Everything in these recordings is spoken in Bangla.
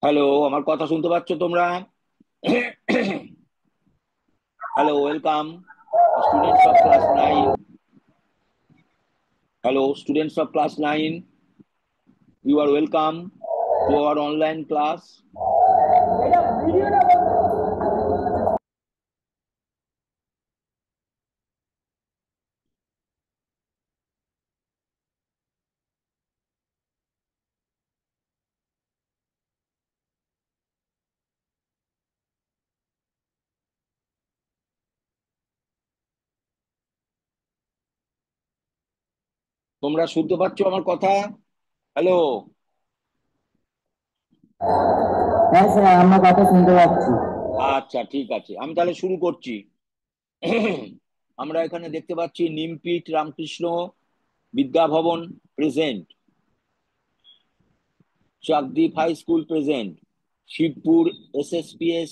হ্যালো, আমার কথা শুনতে পাচ্ছ তোমরা? Hello, welcome students of class 9। Hello, students of class 9, you are welcome to our online class. তোমরা শুনতে পাচ্ছ আমার কথা? হ্যালো। হ্যাঁ স্যার, আমরা কথা শুনতে পাচ্ছি। আচ্ছা, ঠিক আছে, আমি তাহলে শুরু করছি। আমরা এখানে দেখতে পাচ্ছি নিমপিট Ramakrishna Vidya Bhavan present, Chakdwip high school present, Shibpur SSPS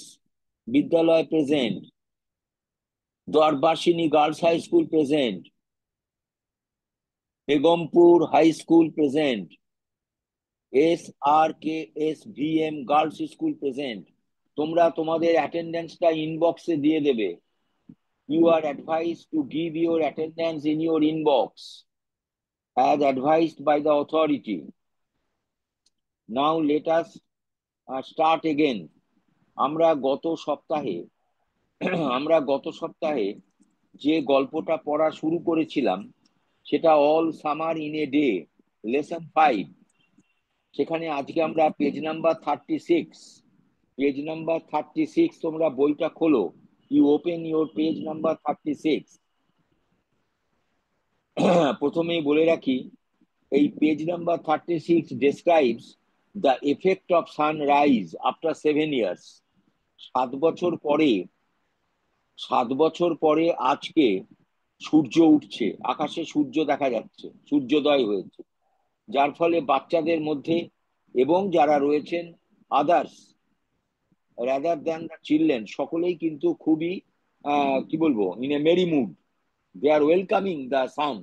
Vidyalaya present, Dwarbasini girls high school present, Begampur high school present, SRKS VM girls school present. তোমরা তোমাদের অ্যাটেন্ডেন্সটা ইনবক্সে দিয়ে দেবে। You are advise to give your attendance in your inbox as advised by the authority. Now let us start again. আমরা গত সপ্তাহে আমরা গত সপ্তাহে যে গল্পটা পড়া শুরু করেছিলাম সেটা all summer in a day, lesson 5। সেখানে আজকে আমরা পেজ নাম্বার 36 তোমরা বইটা খোলো। You open your page number 36। প্রথমেই বলে রাখি, এই page number 36 describes the effect of sunrise after 7 years. 7 বছর পরে 7 বছর পরে আজকে সূর্য উঠছে, আকাশে সূর্য দেখা যাচ্ছে, সূর্যোদয় হয়েছে, যার ফলে বাচ্চাদের মধ্যে এবং যারা রয়েছেন others rather than the children, সকলেই কিন্তু খুবই কি বলবো, in a merry mood. They are welcoming the sun.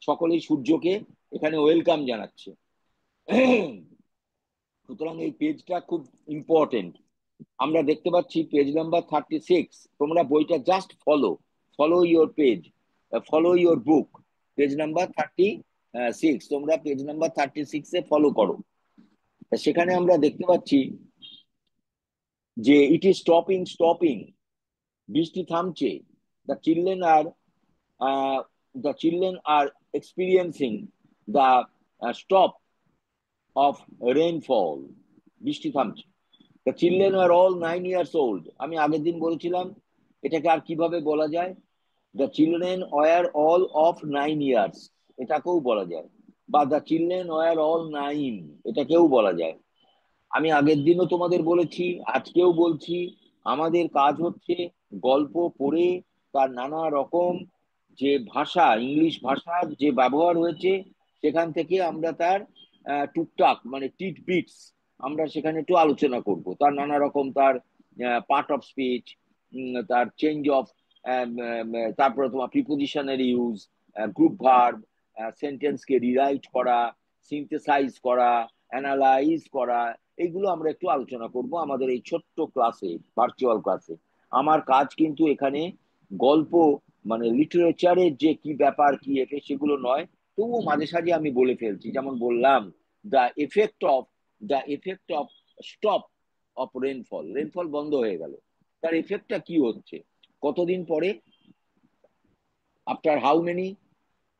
সকলেই সূর্যকে এখানে ওয়েলকাম জানাচ্ছে। সুতরাং এই পেজটা খুব ইম্পর্টেন্ট। আমরা দেখতে পাচ্ছি পেজ নাম্বার 36। তোমরা বইটা just follow, follow your page, follow your book. Page number 36, তোমরা পেজ নাম্বার 36-এ ফলো করো। সেখানে আমরা দেখতে পাচ্ছি যে ইট ইজ স্টপিং স্টপিং, বৃষ্টি থামছে। The children are the children are experiencing the stop of rainfall. বৃষ্টি থামছে। The children are all 9 years old. আমি আগের দিন বলেছিলাম এটাকে আর কিভাবে বলা যায়। The children were all of 9 years, এটাকেও বলা যায়। বা দ্য চিলড্রেন ওয়ার অল 9, এটাকেও বলা যায়। আমি আগের দিনও তোমাদের বলেছি, আজকেও বলছি, আমাদের কাজ হচ্ছে গল্প পড়ে তার নানা রকম যে ভাষা, ইংলিশ ভাষার যে ব্যবহার হয়েছে সেখান থেকে আমরা তার টুকটাক মানে টিট বিটস আমরা সেখানে একটু আলোচনা করব। তার নানা রকম তার পার্ট অফ স্পিচ, তার চেঞ্জ অফ, তারপরে তোমার প্রিপোজিশনাল ইউজ, গ্রুপ ভার্ব, সেন্টেন্সকে রিরাইট করা, সিনথেসাইজ করা, অ্যানালাইজ করা, এইগুলো আমরা একটু আলোচনা করব আমাদের এই ছোট্ট ক্লাসে, ভার্চুয়াল ক্লাসে। আমার কাজ কিন্তু এখানে গল্প মানে লিটারেচারের যে কি ব্যাপার কি একে সেগুলো নয়, তবুও মাঝে সাঝে আমি বলে ফেলছি। যেমন বললাম the effect of the effect of stop of rainfall, rainfall বন্ধ হয়ে গেল, তার এফেক্টটা কি হচ্ছে, কতদিন পরে, after how many,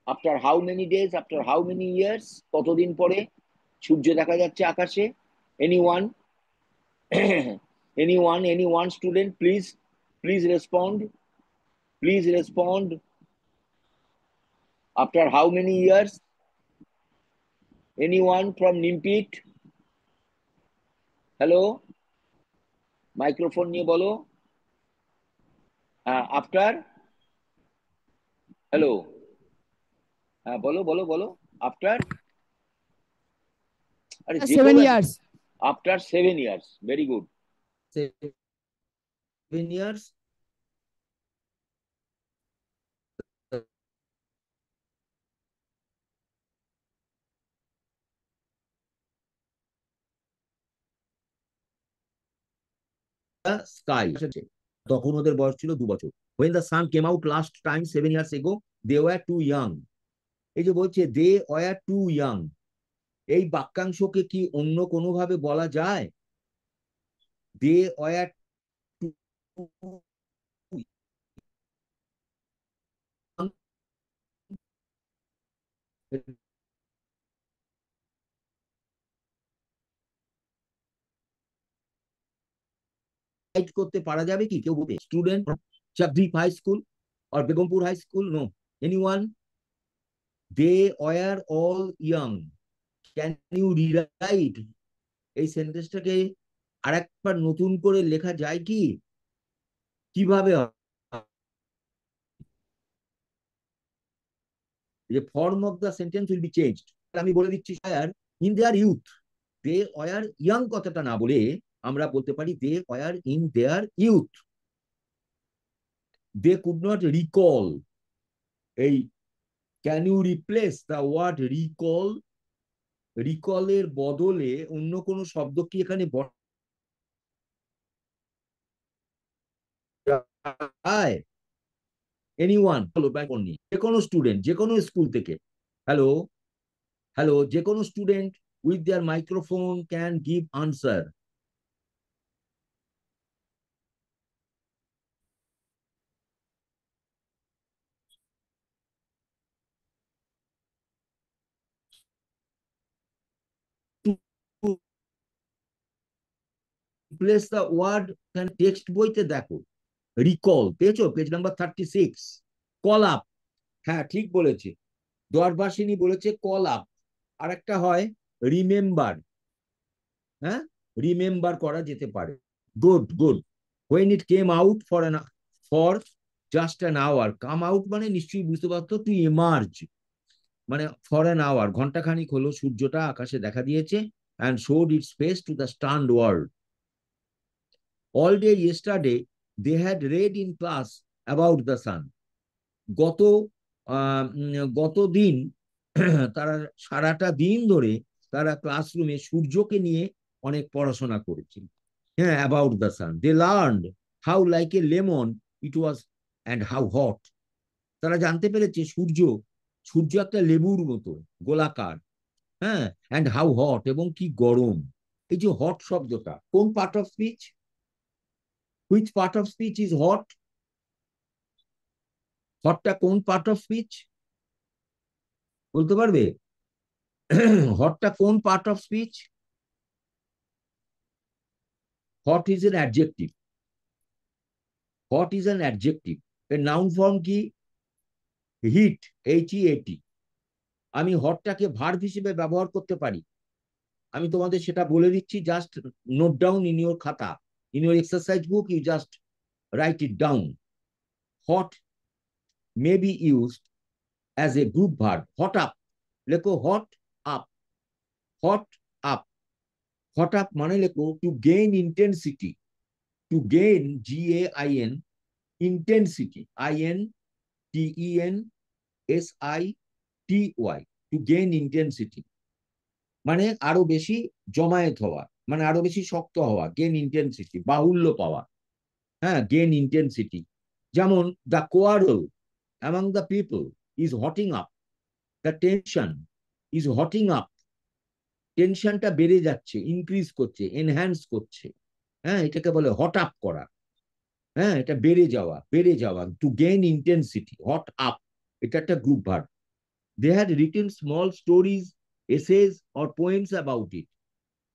after how many days, after how many years, কতদিন পরে সূর্য দেখা যাচ্ছে আকাশে। Anyone? Any one student, please, please respond, please respond. After how many years? Anyone from নিমপিট? Hello, microphone নিয়ে বলো। হ্যাঁ, আফটার, হ্যালো, হ্যাঁ বলো বলো বলো। আফটার, আরে যে কেউ 7 years। After 7 years, very good. 7 years। Sky. তখন ওদের বয়স ছিল 2 বছর। when the sun came out last time 7 years ago they were too young। এই যে বলছে they were too young, এই বাক্যাংশকে কি অন্য কোনো ভাবে বলা যায়? they were too young করতে পারা যাবে কি? কেউ বলবে student Chakdwip high school or Begampur high school? No. Anyone? they were all young, can you rewrite এই সেন্টেন্সটাকে আরেকবার নতুন করে লেখা যায় কি? কিভাবে? যে form of the sentence will be changed. আমি বলে দিচ্ছি sir, in their youth, they were young কথাটা না বলে আমরা বলতে পারি they were in their youth. They could not recall, এই can you replace the word recall? রিকলের বদলে অন্য কোনো শব্দ কি এখানে এনিওয়ান? হলো ব্যাকরণ নিয়ে যে কোনো স্টুডেন্ট যে কোনো স্কুল থেকে, হ্যালো হ্যালো, যে কোনো student with their microphone can give answer. Place the word, text বইতে দেখো রিকল, পেয়েছো পেজ নাম্বার 36। কল আপ, হ্যাঁ ঠিক বলেছে, দরবাসিনী বলেছে কল আপ। আর একটা হয় রিমেম্বার, হ্যাঁ রিমেম্বার করা যেতে পারে। Good good. when it came out for just an hour, come out মানে নিশ্চয়ই বুঝতে পারতো, টু এমার্জ মানে ফর অ্যান আওয়ার, ঘন্টাখানিক হলো সূর্যটা আকাশে দেখা দিয়েছে, and showed its face to the stunned world. All day yesterday they had read in class about the sun. গত গত দিন তারা সারাটা দিন ধরে তারা ক্লাসরুমে সূর্যকে নিয়ে অনেক পড়াশোনা করেছিল। হ্যাঁ, about the sun they learned how like a lemon it was and how hot. তারা জানতে পেরেছে সূর্য সূর্য একটা লেবুর মতো গোলাকার, হ্যাঁ, অ্যান্ড হাউ হট এবং কি গরম। এই যে হট শব্দটা কোন part of speech? Which part of speech is hot? হটটা কোন পার্ট অফ স্পিচ বলতে পারবে? হটটা কোন part of speech? Hot is an adjective. Hot is an adjective. এর নাউন ফর্ম কি? Heat, HEAT। আমি হটটাকে ভার্ব হিসেবে ব্যবহার করতে পারি। আমি তোমাদের সেটা বলে দিচ্ছি, just note down in your খাতা, in your exercise book, you just write it down. Hot may be used as a group verb. Hot up, লেখো hot up, hot up. Hot up মানে লেখো to gain intensity, to gain GAIN intensity, INTENSITY, to gain intensity মানে আরো বেশি জমায়েত হওয়া, মানে আরো বেশি শক্ত হওয়া, গেইন ইন্টেন্সিটি বাহুল্য পাওয়া, হ্যাঁ গেইন ইন্টেন্সিটি। যেমন the quarrel among the people is hotting up, the tension is hotting up, টেনশনটা বেড়ে যাচ্ছে, ইনক্রিজ করছে, এনহ্যান্স করছে, হ্যাঁ এটাকে বলে হট আপ করা। হ্যাঁ এটা বেড়ে যাওয়া, বেড়ে যাওয়া, to gain intensity, hot up, এটা একটা group verb. They had written small stories, essays or poems about it.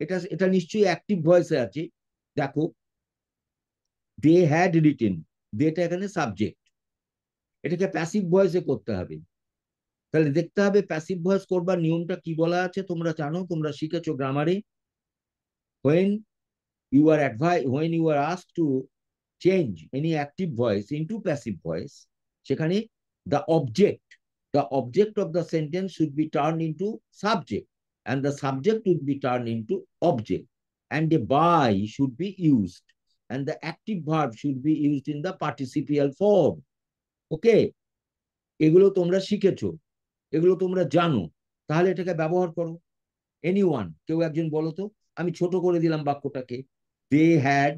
এটা এটা নিশ্চয়ই অ্যাক্টিভ ভয়েসে আছে। দেখো দে হ্যাড রিটেন, দেটা এখানে সাবজেক্ট, এটাকে প্যাসিভ ভয়েসে করতে হবে। তাহলে দেখতে হবে প্যাসিভ ভয়েস করবার নিয়মটা কি বলা আছে, তোমরা জানো, তোমরা শিখেছো গ্রামারে। when when you are asked to change any active voice into passive voice, সেখানে the object of the sentence should be turned into subject, and the subject would be turned into object, and a by should be used, and the active verb should be used in the participial form. ওকে, এগুলো তোমরা শিখেছো, এগুলো তোমরা জানো, তাহলে এটাকে ব্যবহার করো। এনিওয়ান, কেউ একজন বলো তো, আমি ছোট করে দিলাম বাক্যটাকে। They had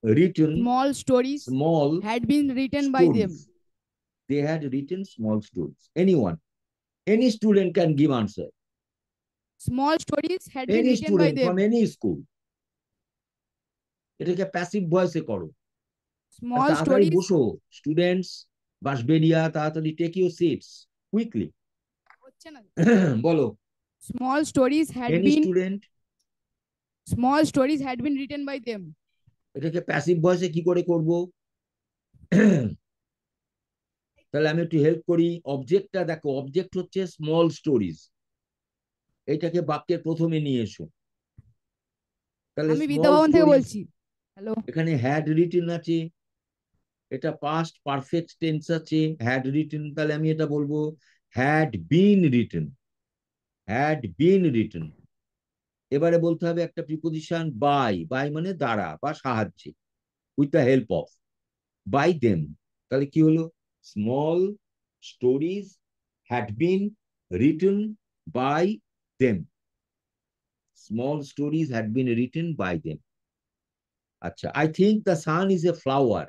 written Small stories small had been written by them. stories. They had written small stories. Anyone, any student can give answer. Small stories had been Any written by student them. from any school. এটাকে প্যাসিভ ভয়েসে করো। Small তাড়াতাড়ি stories বসো স্টুডেন্টস, বাসবেরিয়া, তাড়াতাড়ি টেক ইউর সিটস কুইকলি। হচ্ছে না। বলো। Small stories had any been student. small stories had been written by them. এটাকে প্যাসিভ ভয়েসে কি করে করব? তাহলে আমি একটু হেল্প করি। অবজেক্টটা দেখো, অবজেক্ট হচ্ছে স্মল স্টোরিজ। এটাকে বাক্যের প্রথমে নিয়ে এসো। তাহলে আমি স্মল বিদ্যাভবন থেকে স্টোরিজ, বলছি। হ্যালো, এখানে হ্যাড রিটেন আছে, এটা পাস্ট পারফেক্ট টেন্স আছে, হ্যাড রিটেন। তাহলে আমি এটা বলবো had been written, had been written. এবারে বলতে হবে একটা প্রিপোজিশন বাই, বাই মানে দ্বারা বা সাহায্যে, with the help of, by them. তাহলে কি হলো? Small stories had been written by them. Small stories had been written by them. আচ্ছা, I think the sun is a flower.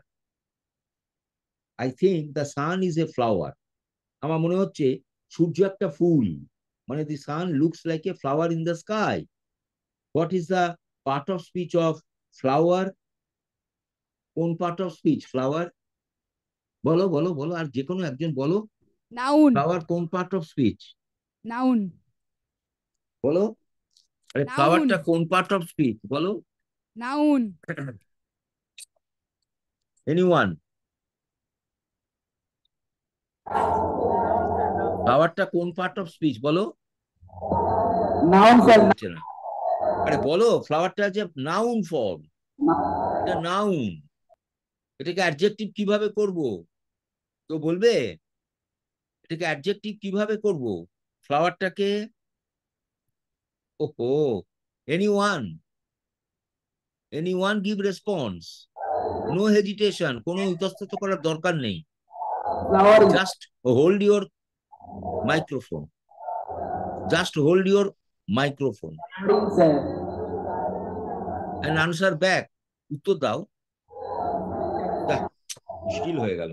I think the sun is a flower. আমার মনে হচ্ছে সূর্য একটা ফুল। মানে the sun looks like a flower in the sky. What is the part of speech of flower? কোন পার্ট অফ স্পিচ ফ্লাওয়ার? বলো বলো বলো, আর যে কোনো একজন বলো। নাউন। ফ্লাওয়ার কোন পার্ট অফ স্পিচ? নাউন। বলো। আরে নাউন। ফ্লাওয়ারটা কোন পার্ট অফ স্পিচ বলো? নাউন। এনিওয়ান? ফ্লাওয়ারটা কোন পার্ট অফ স্পিচ বলো? Noun sir. হচ্ছে না। আরে বলো, ফ্লাওয়ারটা যে নাউন ফর্ম, এটা নাউন। এটাকে অ্যাডজেক্টিভ কিভাবে করব? তো বলবে এটাকে অ্যাডজেক্টিভ কিভাবে করব ফ্লাওয়ারটাকে? ওহো, anyone? Anyone give response. No hesitation, কোনো ইতস্তত করার দরকার নেই। Flower just hold your microphone, just hold your microphone sir. And answer back. উত্তর দাও। মুশকিল হয়ে গেল।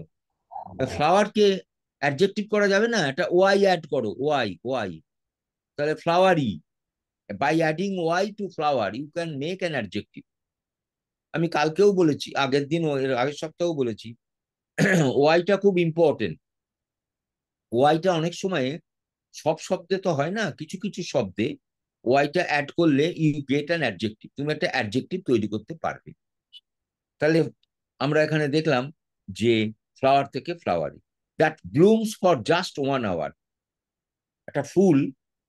ফ্লাওয়ারকে অ্যাডজেক্টিভ করা যাবে না, এটা ওয়াই অ্যাড করো, ওয়াই ওয়াই। তাহলে flowery, by adding Y to flower you can make an adjective. আমি কালকেও বলেছি, আগের দিন, এর আগের সপ্তাহেও বলেছি, ওয়াইটা খুব ইম্পর্টেন্ট। ওয়াইটা অনেক সময় সব শব্দে তো হয় না, কিছু কিছু শব্দে ওয়াইটা অ্যাড করলে ইউ গেট অ্যান অ্যাডজেক্টিভ, তুমি একটা অ্যাডজেক্টিভ তৈরি করতে পারবে। তাহলে আমরা এখানে দেখলাম যে ফ্লাওয়ার থেকে flowery, that blooms for just 1 hour. একটা ফুল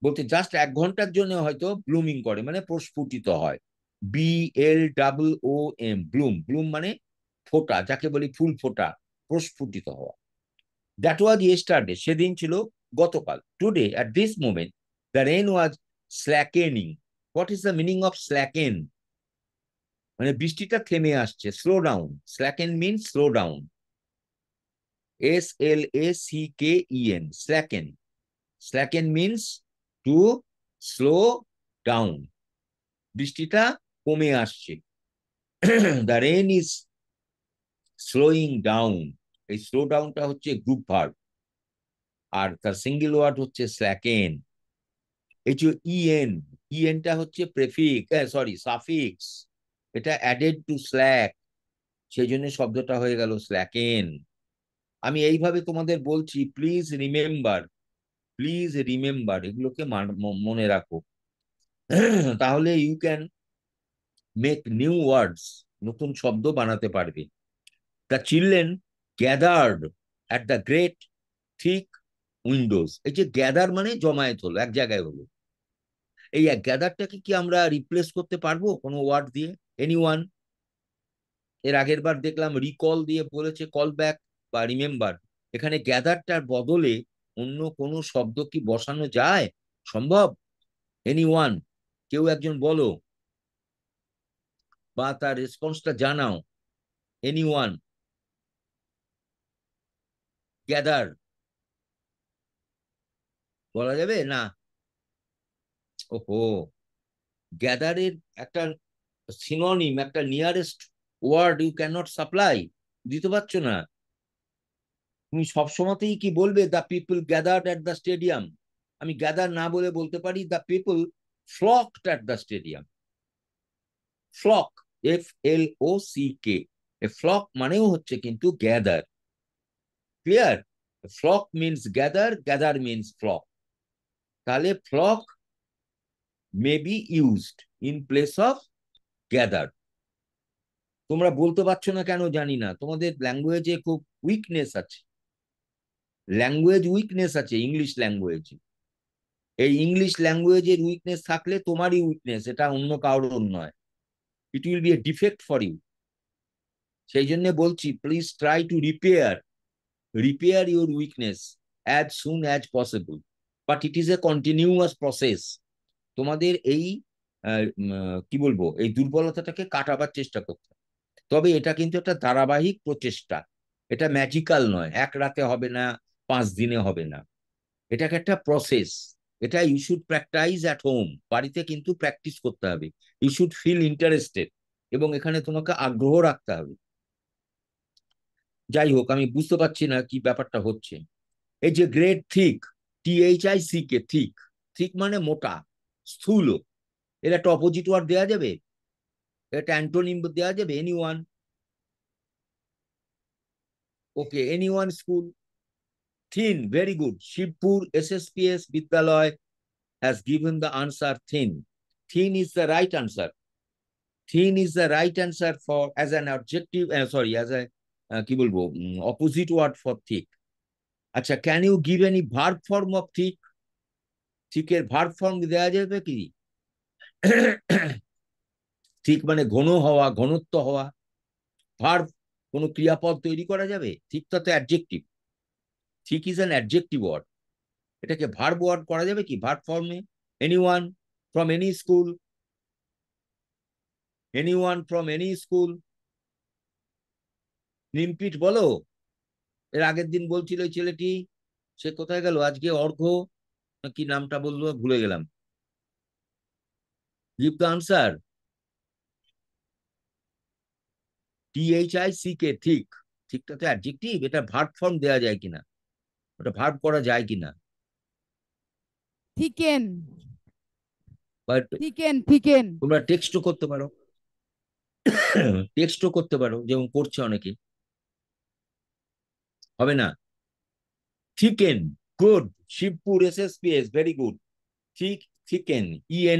বলতে জাস্ট 1 ঘন্টার জন্য হয়তো ব্লুমিং করে, মানে প্রস্ফুটিত হয়। BLOOM, Bloom. ব্লুম মানে ফোটা, যাকে বলি ফুল ফোটা, প্রস্ফুটিত হওয়া। দ্যাট ওয়াজ ইয়েস্টারডে, সেদিন ছিল গতকাল। Today at this moment the rain was slackening. What is the meaning of slacken? মানে বৃষ্টিটা থেমে আসছে। Slow down, slacken means slow down. SLACKEN, slacken. Slacken means to slow down. বৃষ্টিটা কমে আসছে। The rain is slowing down. এই স্লো ডাউনটা হচ্ছে গ্রুপ ভার্ব, আর তার সিঙ্গেল ওয়ার্ড হচ্ছে স্ল্যাকেন। এই যে ইএন, ইএনটা হচ্ছে প্রেফিক্স, সরি সাফিক্স। এটা অ্যাডেড টু স্ল্যাক, সেই জন্য শব্দটা হয়ে গেল স্ল্যাকেন। আমি এইভাবে তোমাদের বলছি, প্লিজ রিমেম্বার, প্লিজ রিমেম্বার, এগুলোকে মনে রাখো। তাহলে you can make new words, নতুন শব্দ বানাতে পারবে। The children gathered at the great thick windows. এই যে গ্যাদার মানে জমায়েত হলো, এক জায়গায় হলো। এই এক গ্যাদারটাকে কি আমরা রিপ্লেস করতে পারবো কোনো ওয়ার্ড দিয়ে? এনিওয়ান? এর আগের বার দেখলাম রিকল দিয়ে বলেছে কল ব্যাক বা রিমেম্বার। এখানে গ্যাদারটার বদলে অন্য কোনো শব্দ কি বসানো যায়? সম্ভব? এনিওয়ান? কেউ একজন বলো বা তার রেসপন্সটা জানাও। এনিওয়ান? গ্যাদার বলা যাবে না? ওহো, গ্যাদারের একটা সিনোনিম, একটা nearest word you can not supply, দিতে পারছো না। তুমি সবসময়তেই কি বলবে the people gathered at the stadium? আমি গ্যাদার না বলে বলতে পারি the people flocked at the stadium. Flock, FLOCK, flock মানেও হচ্ছে কিন্তু gather. Clear? Flock means gather, gather means flock. তাহলে flock may be used in place of gather. তোমরা বলতে পারছো না কেন জানি না, তোমাদের ল্যাঙ্গুয়েজে খুব উইকনেস আছে, ল্যাঙ্গুয়েজ উইকনেস আছে ইংলিশ ল্যাঙ্গুয়েজে। এই ইংলিশ ল্যাঙ্গুয়েজের উইকনেস থাকলে তোমারই উইকনেস, এটা অন্য কারোর নয়। It will be a defect for you. সেই জন্য বলছি please try to repair your weakness as soon as possible, but it is a continuous process. তোমাদের এই কি বলবো, এই দুর্বলতাটাকে কাটাবার চেষ্টা করতে হবে। তবে এটা কিন্তু একটা ধারাবাহিক প্রচেষ্টা, এটা ম্যাজিক্যাল নয়, এক রাতে হবে না, 5 দিনে হবে না। এটাকে একটা প্রসেস। এটা ইউ শুড প্র্যাকটাইজ অ্যাট হোম, বাড়িতে কিন্তু প্র্যাকটিস করতে হবে। ইউ শুড ফিল ইন্টারেস্টেড, এবং এখানে তোমাকে আগ্রহ রাখতে হবে। যাই হোক, আমি বুঝতে পারছি না কি ব্যাপারটা হচ্ছে। এই যে great thick, THICK, thick, thick মানে মোটা, স্থূল, এর একটা অপোজিট ওয়ার্ড দেওয়া যাবে? এটা অ্যান্টোনিম দেওয়া যাবে? Anyone? Okay, anyone school. Thin, very good. Shibpur SSPS বিদ্যালয় has given the answer thin. Thin is the right answer. Thin is the right answer for as an adjective, sorry, as a কি বলবো, opposite word for thick. আচ্ছা, can you give any verb form of thick? thick এর verb form দেওয়া যাবে কি? thick মানে ঘন হওয়া, ঘনত্ব হওয়া। ভার্ব, কোনো ক্রিয়াপদ তৈরি করা যাবে? thick তো adjective, thick is an adjective word, এটাকে ভার্ব ওয়ার্ড করা যাবে কি ভার্ব ফর্মে? Anyone from any school, anyone from any school. Nimpith বলো। এর আগের দিন বলছিল ওই ছেলেটি, সে কোথায় গেল আজকে? অর্ঘ্য কি নামটা বললো, ভুলে গেলাম। Give the answer. THICK, ঠিক। ঠিকটা তো অ্যাডজেক্টিভ, এটা ভার্ব ফর্ম দেওয়া যায় কিনা, ওটা ভার্ব করা যায় কিনা? Thicken. But Thicken. Thicken. তোমরা টেক্সটও করতে পারো, টেক্সটও করতে পারো, যেমন করছে অনেকে। হবে না? Thicken, good. Shibpur SSPS, very good. ঠিক, থিকেন,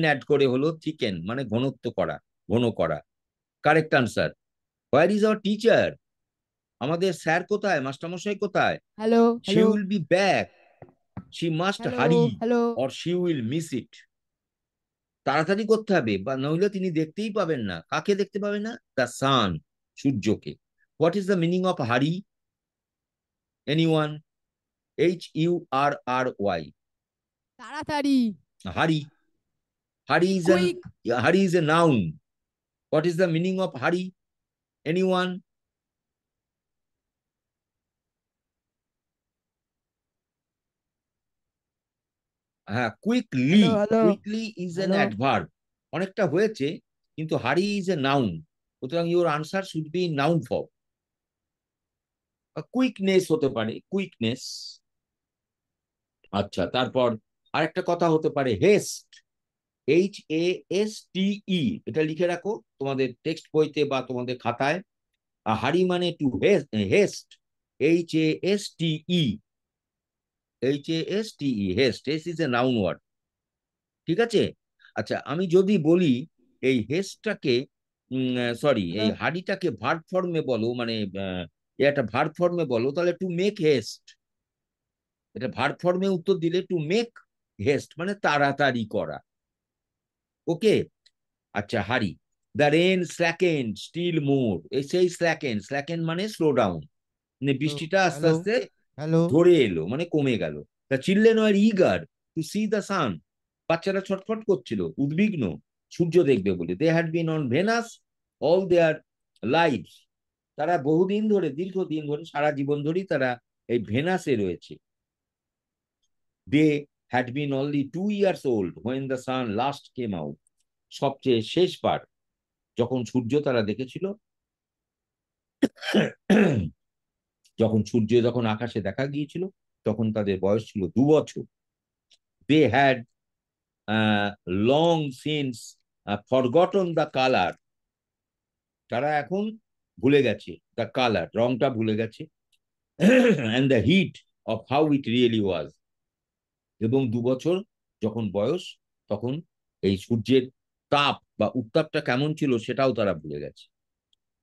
অ্যাড করে হলো থিকেন, মানে ঘনত্ব করা, ঘন করা। Correct answer. Where is our teacher? আমাদের স্যার কোথায়, মাস্টারমশাই কোথায়? Hello. She Hello. Will be back, she must হারি, Hello. Hello. Or she will miss it. তাড়াতাড়ি করতে হবে, বা নইলে তিনি দেখতেই পাবেন না। কাকে দেখতে পাবে না? দ্য সান, সূর্যকে। What is the meaning of হারি? এনিওয়ান? HURRY, তাড়াতাড়ি। হারি। Quick. Hurry is a noun. What is the meaning of hurry? Anyone? হ্যাঁ, quickly. Hello. Hello. Quickly is an Hello. Adverb. অনেকটা হয়েছে, কিন্তু হারি ইজ এ নাউন, সুতরাং your answer should be noun form. Quickness হতে পারে, কুইকনেস। আচ্ছা, তারপর আরেকটা কথা হতে পারে হেস্ট, HASTE, এটা লিখে রাখো তোমাদের টেক্সট বইতে বা তোমাদের খাতায়। হারি মানে to haste, HASTE, haste, haste is a noun word. ঠিক আছে? আচ্ছা, আমি যদি বলি এই হেস্টটাকে, সরি, এই Hello. হাড়িটাকে ভার্ব ফর্মে বলো, মানে এটা ভার্ব ফর্মে বলো, তাহলে টু মেক হেস্ট। এটা ভার্ব ফর্মে উত্তর দিলে টু মেক হেস্ট মানে তাড়াতাড়ি করা। ওকে? আচ্ছা, হারি। দ্য রেন স্ল্যাকেন্ড স্টিল মোর, এই সেই স্ল্যাকেন্ড, স্ল্যাকেন্ড মানে স্লো ডাউন, মানে বৃষ্টিটা আস্তে Hello. আস্তে Hello. ধরে এলো, মানে কমে গেল। The children were eager to see the sun, বাচ্চারা ছটফট করছিল, উদ্বিগ্ন সূর্য দেখবে বলে। They had been on Venus all their life, তারা বহুদিন ধরে, দীর্ঘদিন ধরে, সারা জীবন ধরেই তারা এই ভেনাসে রয়েছে। They had been only 2 years old when the sun last came out, সবচেয়ে শেষবার যখন সূর্য তারা দেখেছিল যখন সূর্য যখন আকাশে দেখা গিয়েছিল তখন তাদের বয়স ছিল 2 বছর। They had long since forgotten the colour, তারা এখন ভুলে গেছে দ্য কালার, রংটা ভুলে গেছে, and the heat of how it really was, এবং 2 বছর যখন বয়স তখন এই সূর্যের তাপ বা উত্তাপটা কেমন ছিল সেটাও তারা ভুলে গেছে।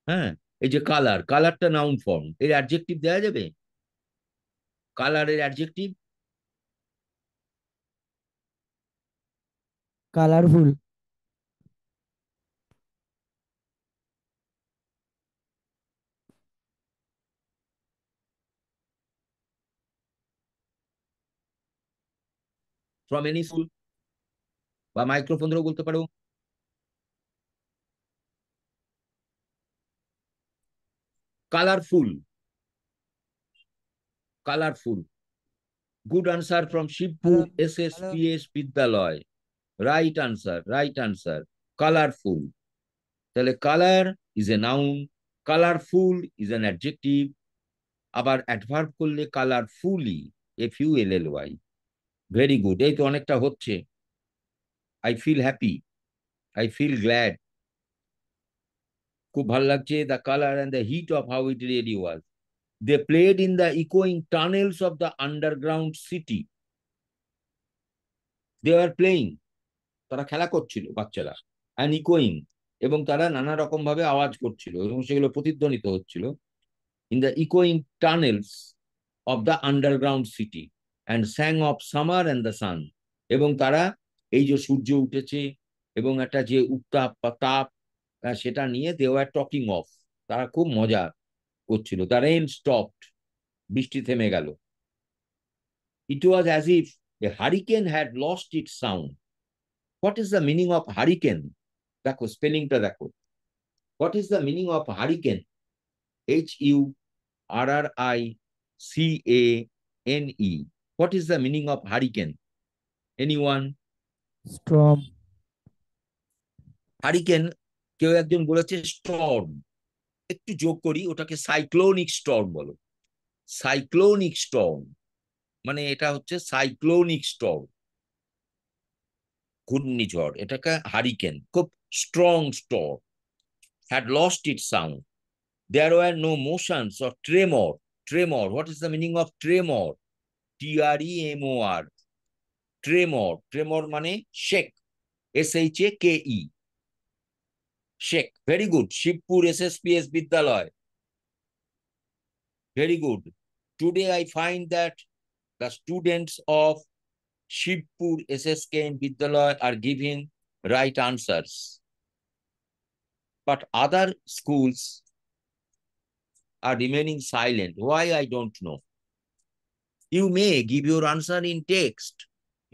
হ্যাঁ, এই যে কালার, কালারটা নাউন ফর্ম, এর অ্যাডজেক্টিভ দেওয়া যাবে? কালারের adjective? Colorful. From any school, বা মাইক্রোফোন ধরেও বলতে পারো। Colourful, colourful. Good answer from Shibpur Hello. SSPS বিদ্যালয়। Right answer, right answer. Colourful, তাহলে colour is a noun, colourful is an adjective, আবার অ্যাডভার্ব করলে কালারফুলি, FULLY। ভেরি গুড, এই তো অনেকটা হচ্ছে। I feel happy, I feel glad, খুব ভালো লাগছে। The colour and the heat of how it really was. They played in the ইকোয়িং tunnels of the underground city. They are playing, তারা খেলা করছিল বাচ্চারা, অ্যান্ড ইকোয়িং, এবং তারা নানা রকম ভাবে আওয়াজ করছিল এবং সেগুলো প্রতিধ্বনিত হচ্ছিল। ইন দ্য ইকোয়িং tunnels of the underground city and sang of summer and the sun, এবং তারা এই যে সূর্য উঠেছে এবং একটা যে উত্তাপ বা তাপ, সেটা নিয়ে দে ওয়ার টকিং অফ, তারা খুব মজা করছিল। দ্য রেইন স্টপড, বৃষ্টি থেমে গেল। It was as if a hurricane had lost its sound. What is the meaning of hurricane? দেখো স্পেলিংটা দেখো। What is the meaning of hurricane? HURRICANE. What is the meaning of hurricane? Anyone? Storm. Hurricane, কেউ একজন বলেছে স্টর্ম, একটু যোগ করি, ওটাকে সাইক্লোনিক স্টর্ম বলো। সাইক্লোনিক স্টর্ম মানে এটা হচ্ছে সাইক্লোনিক স্টর্ম, ঘূর্ণিঝড়, এটাকে হারিকেন, খুব strong storm. Had lost it sound, there were no motions or tremor. Tremor, what is the meaning of tremor? TREMOR, tremor. Tremor মানে shake, SHAKE, shake. Very good, Shibpur SSPS বিদ্যালয়। Very good. Today I find that the students of Shibpur SSKM বিদ্যালয় are giving right answers, but other schools are remaining silent. Why? I don't know. You may give your answer in text.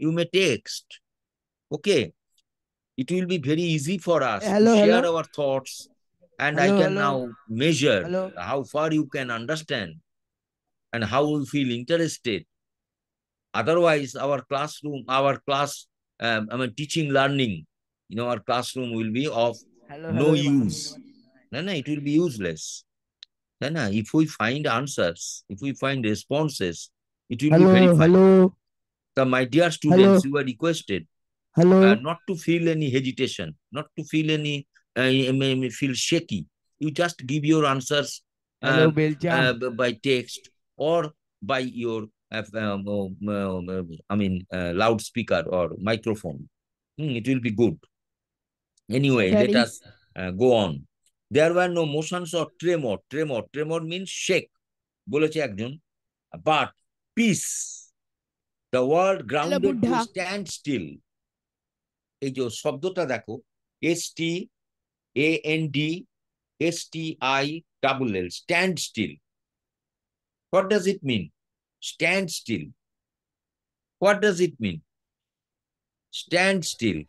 You may text. Okay. It will be very easy for us Hello, to share hello. our thoughts, and I Hello, can hello. now measure Hello. how far you can understand and how you feel interested. Otherwise, our classroom, our class, teaching, learning, our classroom will be of Hello, no hello. use. No, no, it will be useless. No, no, if we find answers, if we find responses, it will be very Hello, fine. hello. So, my dear students, you are requested Hello. not to feel any hesitation, not to feel any feel shaky. You just give your answers Hello, uh, Belgium. by text or by your loudspeaker or microphone. It will be good. Anyway, let Daddy. us go on. There were no motions or tremor. Tremor, tremor means shake. বলেছে একজন। But peace, the world Hello, grounded to Buddha. stand still. এই যে শব্দটা দেখো, STANDSTILL, stand still. What does it mean? Stand still. What does it mean? Stand still.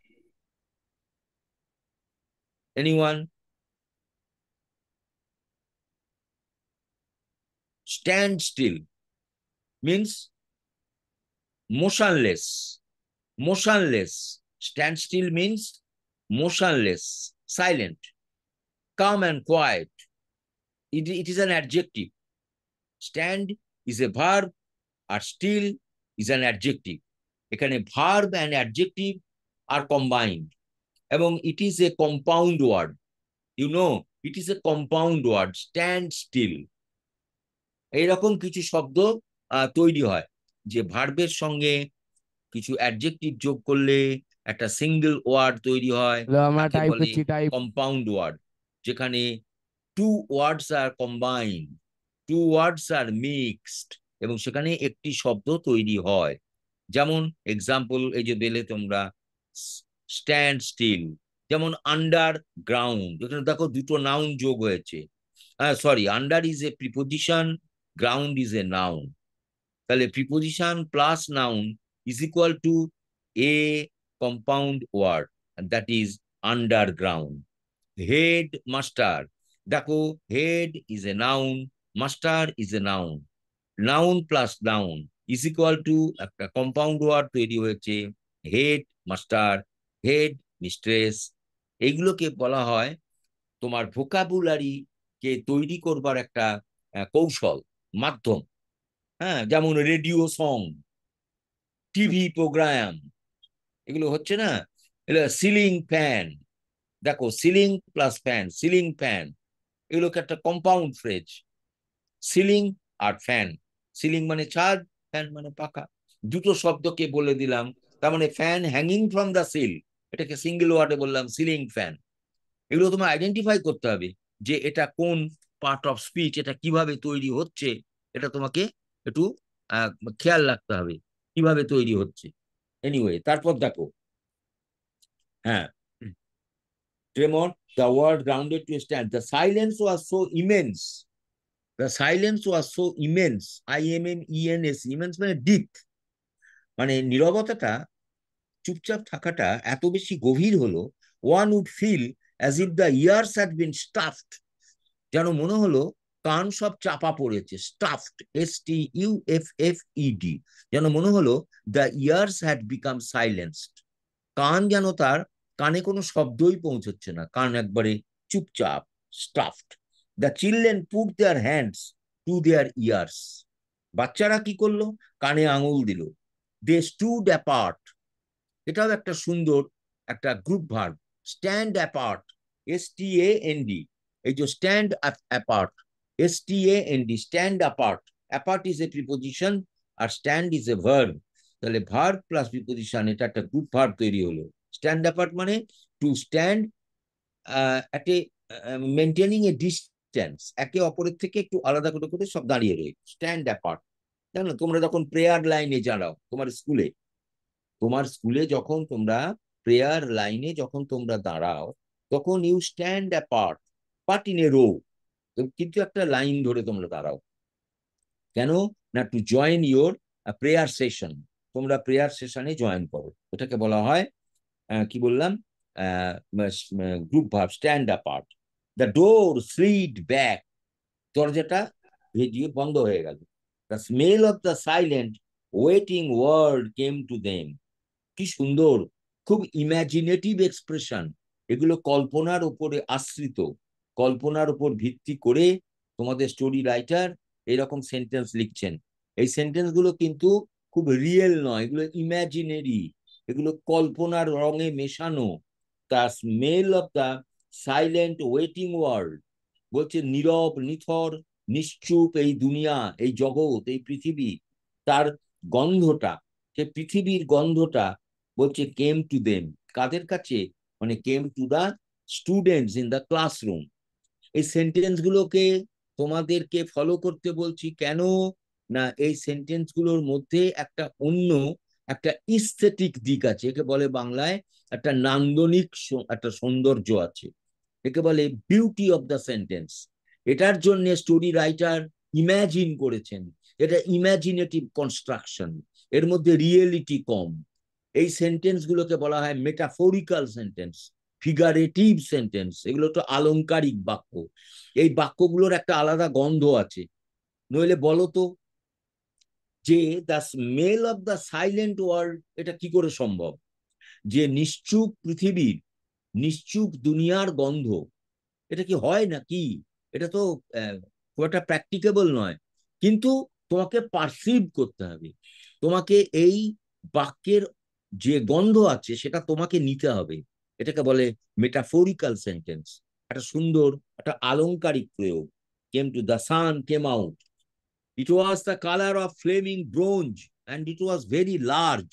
Anyone? Stand still means motionless. Motionless. Stand still means motionless, silent, calm and quiet. it is an adjective. Stand is a verb R still is an adjective. এখানে verb and adjective are combined এবং it is a compound word. You know, it is a compound word. Stand still. এইরকম কিছু শব্দ তৈরি হয় যে ভার্বের সঙ্গে কিছু অ্যাডজেক্টিভ যোগ করলে একটা সিঙ্গেল ওয়ার্ড তৈরি হয়, আমরা তাকে টাইপ বলে করছি টাইপ কম্পাউন্ড ওয়ার্ড, যেখানে টু ওয়ার্ডস আর কম্বাইন্ড, টু ওয়ার্ডস আর মিক্সড এবং সেখানে একটি শব্দ তৈরি হয়। যেমন এক্সাম্পল এই যে দিলে তোমরা, স্ট্যান্ড স্টিল, যেমন আন্ডার গ্রাউন্ড, এখানে দেখো দুটো নাউন যোগ হয়েছে। Sorry, under is a preposition, ground is a noun. তাহলে preposition plus noun is equal to a compound word, that is underground. Head master, দেখো head is a noun, master is a noun, noun plus noun is equal to একটা কম্পাউন্ড ওয়ার্ড তৈরি হয়েছে হেড মাস্টার, হেড মিস্ট্রেস। এইগুলোকে বলা হয় তোমার ভোকাবুলারি কে তৈরি করবার একটা কৌশল, মাধ্যম। হ্যাঁ, যেমন রেডিও সং, টিভি প্রোগ্রাম, এগুলো হচ্ছে না। সিলিং ফ্যান, দেখো ceiling plus fan, ceiling fan, এগুলোকে একটা কম্পাউন্ড ফ্রেজ। সিলিং আর ফ্যান, সিলিং মানে ছাদ, ফ্যান মানে পাখা, দুটো শব্দকে বলে দিলাম। তার মানে fan hanging from the seal, এটাকে সিঙ্গেল ওয়ার্ডে বললাম সিলিং ফ্যান। এগুলো তোমার আইডেন্টিফাই করতে হবে যে এটা কোন পার্ট অফ স্পিচ, এটা কিভাবে তৈরি হচ্ছে, এটা তোমাকে একটু খেয়াল রাখতে হবে কিভাবে তৈরি হচ্ছে। এনিওয়ে, তারপর দেখো, হ্যাঁ, Tremor, the word grounded to a stand. The silence was so immense. The silence was so immense. IMMENS, immense মানে ডিপ, মানে নীরবতাটা, চুপচাপ থাকাটা এত বেশি গভীর হলো, one would feel as if the ears had been stuffed, যেন মনে হলো কান সব চাপা পড়েছে। stuffed, STUFFED, যেন মনে হলো the ears had become silenced, কান যেন তার কানে কোনো শব্দই পৌঁছচ্ছে না, কান একবারে চুপচাপ, stuffed. The children put their hands to their years, বাচ্চারা কি করলো, কানে আঙুল দিল। দে স্টুড অ্যাপার্ট, এটাও একটা সুন্দর একটা group verb, stand apart, STAND, এই যে stand apart, STAND, stand apart. Apart is a preposition আর স্ট্যান্ড ইজ এ ভার্ব, তাহলে ভার্ব প্লাস প্রিপোজিশন, এটা একটা গ্রুপ ভার্ব তৈরি হলো। স্ট্যান্ড অ্যাপার্ট মানে to stand at a maintaining a distance, একে অপরের থেকে একটু আলাদা করে করে সব দাঁড়িয়ে রয়েছে, স্ট্যান্ড অ্যাপার্ট। জানো তোমরা যখন প্রেয়ার লাইনে দাঁড়াও তোমার স্কুলে যখন তোমরা প্রেয়ার লাইনে যখন তোমরা দাঁড়াও, তখন you stand apart, but in a row, কিন্তু একটা লাইন ধরে তোমরা দাঁড়াও। কেন না, to join your prayer session, তোমরা প্রেয়ার সেশনে জয়েন করো, এটাকে বলা হয় কি বললাম, group verb, stand apart. The door slid back, দরজাটা ভেজিয়ে বন্ধ হয়ে গেল। The smell of the silent waiting word came to them, কি সুন্দর, খুব ইমাজিনেটিভ এক্সপ্রেশন, এগুলো কল্পনার উপরে আশ্রিত, কল্পনার উপর ভিত্তি করে তোমাদের স্টোরি রাইটার এরকম সেন্টেন্স লিখছেন। এই সেন্টেন্স গুলো কিন্তু খুব রিয়েল নয়, এগুলো ইমাজিনারি, এগুলো কল্পনার রঙে মেশানো। The smell of the silent waiting world, বলছে নীরব নিথর নিশ্চুপ এই দুনিয়া, এই জগৎ, এই পৃথিবী, তার গন্ধটা, সে পৃথিবীর গন্ধটা বলছে কেম টু দেম, কাদের কাছে, মানে came to the students in the classroom. এই সেন্টেন্স গুলোকে তোমাদেরকে ফলো করতে বলছি কেন না, এই সেন্টেন্স গুলোর মধ্যে একটা অন্য একটা ইস্থেটিক দিক আছে, একে বলে বাংলায় একটা নান্দনিক একটা সৌন্দর্য আছে, একে বলে বিউটি অফ দ্য সেন্টেন্স। এটার জন্য স্টোরি রাইটার ইমাজিন করেছেন, এটা ইমাজিনেটিভ কনস্ট্রাকশন, এর মধ্যে রিয়েলিটি কম। এই সেন্টেন্স গুলোকে বলা হয় মেটাফোরিক্যাল সেন্টেন্স, ফিগারেটিভ সেন্টেন্স, এগুলো তো আলংকারিক বাক্য। এই বাক্যগুলোর একটা আলাদা গন্ধ আছে। নইলে বলো তো যে the smell of the silent world, এটা কি করে সম্ভব, যে নিশ্চুপ পৃথিবীর, নিশ্চুপ দুনিয়ার গন্ধ, এটা কি হয় নাকি? এটা তো খুব একটা প্র্যাকটিকেবল নয়, কিন্তু তোমাকে পারসিভ করতে হবে। তোমাকে এই বাক্যের যে গন্ধ আছে সেটা তোমাকে নিতে হবে। এটাকে বলে মেটাফোরিক্যাল সেন্টেন্স। একটা সুন্দর একটা আলংকারিক প্রয়োগ। Came to the sun came out, it was the colour of flaming bronze and it was very large.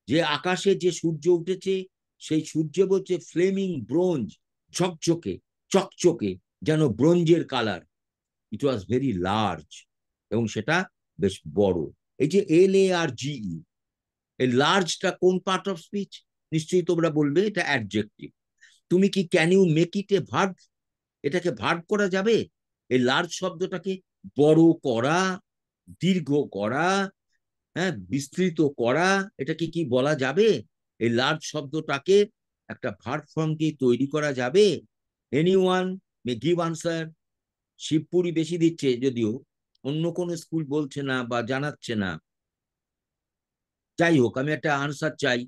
যে আকাশে যে সূর্য উঠেছে সেই সূর্য বলছে ফ্লেমিং ব্রোঞ্জ, ঝকঝকে চকচকে, যেন ব্রোঞ্জের colour. It was very large, এবং সেটা বেশ বড়। এই যে LARGE, এই লার্জটা কোন পার্ট অফ স্পিচ? নিশ্চয়ই তোমরা বলবে এটা অ্যাডজেক্টিভ। তুমি কি can you make it a verb? এটাকে ভার্ব করা যাবে? এই লার্জ শব্দটাকে বড় করা, দীর্ঘ করা, হ্যাঁ, বিস্তৃত করা, এটাকে কি বলা যাবে? এই লার্জ শব্দটাকে একটা ভার্ব ফর্ম কি তৈরি করা যাবে? এনিওয়ান মে গিভ আনসার? শিবপুরি বেশি দিচ্ছে, যদিও অন্য কোন স্কুল বলছে না বা জানাচ্ছে না। যাই হোক, আমি একটা আনসার চাই।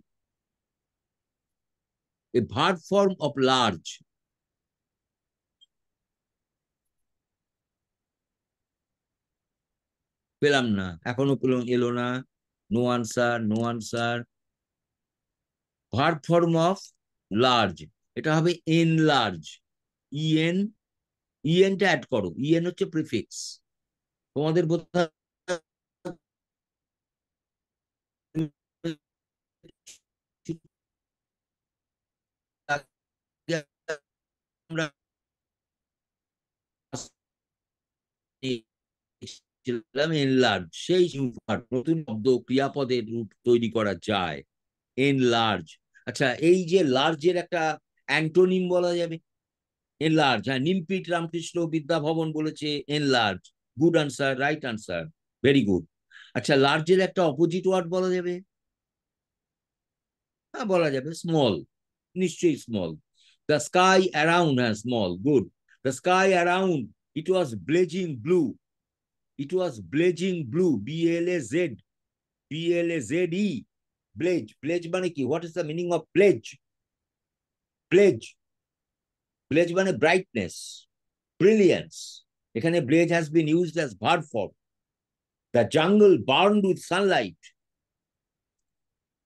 A verb form of large. পেলাম না, এখনো এলো না। No answer, no answer. Verb form of large, এটা হবে এনলার্জ। ইএন, ইএনটা অ্যাড করো। ইএন হচ্ছে প্রিফিক্স। তোমাদের বোধহয় আমরা এনলার্জ, সেই নতুন শব্দ ক্রিয়াপদের রূপ তৈরি করা যায়। এনলার্জ। আচ্ছা, এই যে লার্জের একটা অ্যান্টোনিম বলা যাবে? এনলার্জ, হ্যাঁ, নিমপিট রামকৃষ্ণ বিদ্যা ভবন বলেছে enlarge. Good answer, right answer, very good. আচ্ছা, লার্জের একটা অপোজিট ওয়ার্ড বলা যাবে? হ্যাঁ, বলা যাবে স্মল। নিশ্চয়ই স্মল। দ্য স্কাই অ্যারাউন্ড, হ্যাঁ small, good. The sky around, it was blazing blue. It was blazing blue, BLAZE, blaze. Blaze মানে কি? What is the meaning of blaze? Blaze, blaze মানে ব্রাইটনেস, ব্রিলিয়েন্স। এখানে blaze has been used as verb form. The jungle burned with sunlight.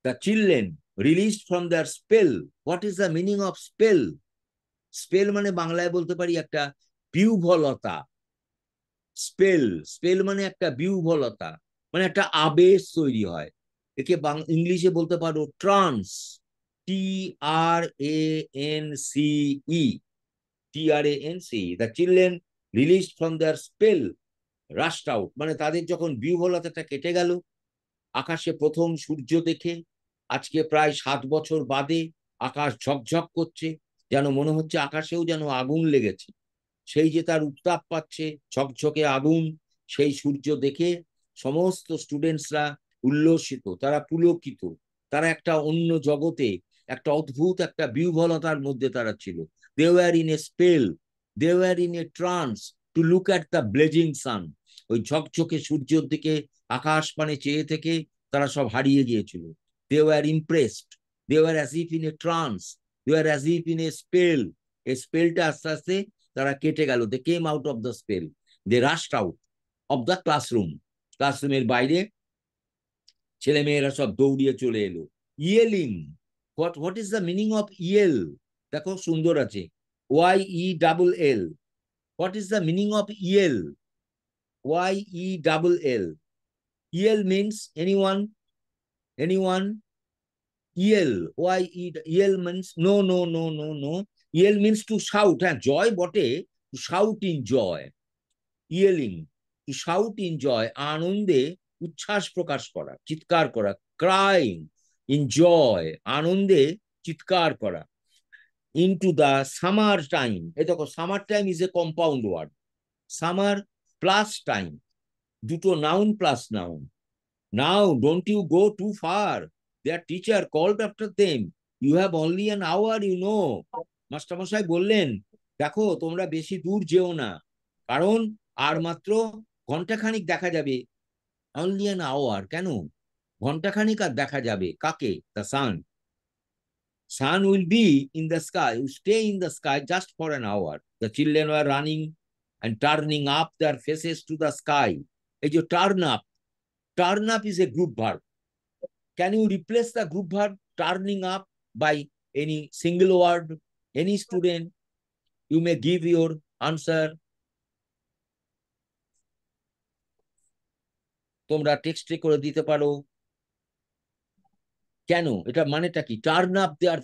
The children released from their spell. What is the meaning of spell? Spell মানে বাংলায় বলতে পারি একটা বিহ্বলতা। স্পেল, স্পেল মানে একটা বিহ্বলতা, মানে একটা আবেশ তৈরি হয়। একে ইংলিশে বলতে পারো trance. TRANCE, TRANCE। The children released from their spell, rushed out, মানে তাদের যখন বিহ্বলতাটা কেটে গেল। আকাশে প্রথম সূর্য দেখে আজকে প্রায় 7 বছর বাদে আকাশ ঝকঝক করছে, যেন মনে হচ্ছে আকাশেও যেন আগুন লেগেছে। সেই যে তার উত্তাপ পাচ্ছে, ঝকঝকে আগুন, সেই সূর্য দেখে সমস্ত স্টুডেন্টসরা উল্লসিত, তারা পুলকিত। তারা একটা অন্য জগতে, একটা অদ্ভুত একটা বিহ্বলতার মধ্যে তারা ছিল। They were in a spell, they were in a trance to look at the blazing sun. ওই ঝকঝকে সূর্যের দিকে আকাশ পানে চেয়ে থেকে তারা সব হারিয়ে গিয়েছিল। They were impressed, they were as if in a trance, they were as if in a spell. এই স্পেলটা আস্তে আস্তে তারা কেটে গেল। They came out of the spell, they rushed out of the classroom. ক্লাসরুমের বাইরে ছেলে মেয়েরা সব দৌড়িয়ে চলে এলো। Yelling, what is the meaning of yell? দেখো সুন্দর আছে, YELL। What is the meaning of yell? YELL। Yell means anyone, anyone? Yale, yell means no, no, no, no, no. Yell means to shout, হ্যাঁ জয় বটে, to shout in joy. Yelling, to shout in joy, আনন্দে উচ্ছ্বাস প্রকাশ করা, চিৎকার করা। ক্রাইং ইন জয়, আনন্দে চিৎকার করা। ইনটু দ্য সামার টাইম, এই দেখো summer time is a compound word. Summer plus time, দুটো noun plus noun. Now don't you go too far, their teacher called after them, you have only an hour you know. মাস্টারমশাই বললেন, দেখো তোমরা বেশি দূর যেও না, কারণ আর মাত্র ঘন্টাখানিক দেখা যাবে। অনলি অ্যান আওয়ার, কেন ঘন্টাখানিক আর দেখা যাবে? কাকে? The sun. sun will be in the sky, will stay in the sky just for an hour. The children were running and turning up their faces to the sky. As you turn up is a group verb. Can you replace the group verb turning up by any single word? Any student, you may give your answer. তোমরা টেক্সটে করে দিতে পারো। কেন? এটা মানেটা কি? Turn up their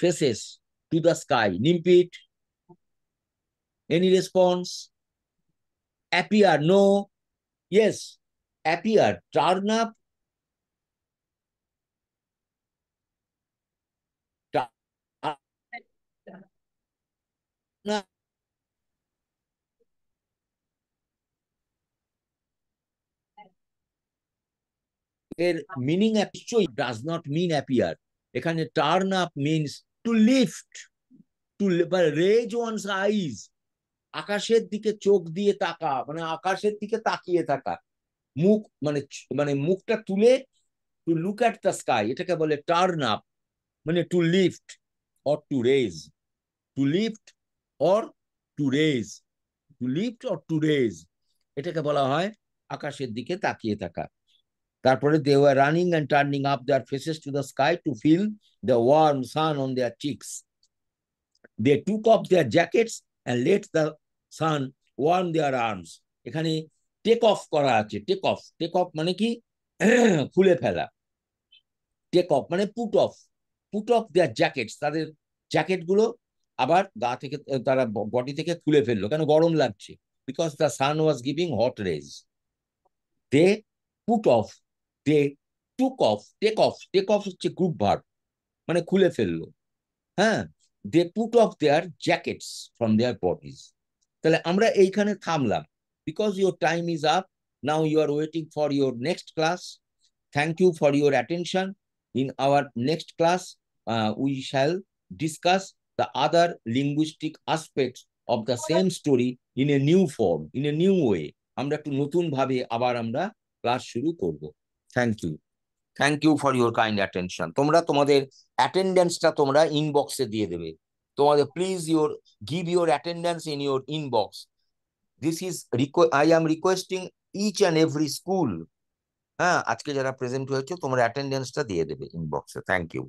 faces to the sky. Nimpith, any response? Appear, no, yes, appear, turn up, এর মিনিং নিশ্চয়ই ডাজ নট মিন অ্যাপিয়ার। এখানে turn up means to lift, to raise one's eyes, আকাশের দিকে চোখ দিয়ে তাকা, মানে আকাশের দিকে তাকিয়ে থাকা, মুখ মানে মানে মুখটা তুলে to look at the sky, এটাকে বলে টার্ন আপ। মানে to lift or to raise, to lift or to raise, to lift or to raise, এটাকে বলা হয় আকাশের দিকে তাকিয়ে থাকা। তারপরে they were running and turning up their faces to the sky to feel the warm sun on their cheeks. They took off their jackets and let the sun warm their arms. এখানে টেক অফ করা আছে। টেক অফ মানে কি? খুলে ফেলা। টেক অফ মানে পুট অফ দেয়ার জ্যাকেটস, তাদের জ্যাকেট গুলো আবার গা থেকে, তারা বডি থেকে খুলে ফেললো। কেন? গরম লাগছে। Because the sun was giving hot rays. They put off, they took off, take off হচ্ছে গ্রুপ ভার্ব, মানে খুলে ফেললো। হ্যাঁ, they put off their jackets from their bodies. তাহলে আমরা এইখানে থামলাম। Because your time is up, now you are waiting for your next class. Thank you for your attention. In our next class, we shall discuss the other linguistic aspects of the same story in a new form, in a new way. আমরা একটু নতুন ভাবে আবার আমরা ক্লাস শুরু করব। Thank you for your kind attention. তোমরা তোমাদের অ্যাটেন্ডেন্সটা তোমরা ইনবক্সে দিয়ে দেবে। তোমাদের please give your attendance in your inbox. This is I am requesting each and every school, হ্যাঁ, আজকে যারা প্রেজেন্ট হয়েছে তোমরা অ্যাটেন্ডেন্সটা দিয়ে দেবে ইনবক্সে। Thank you.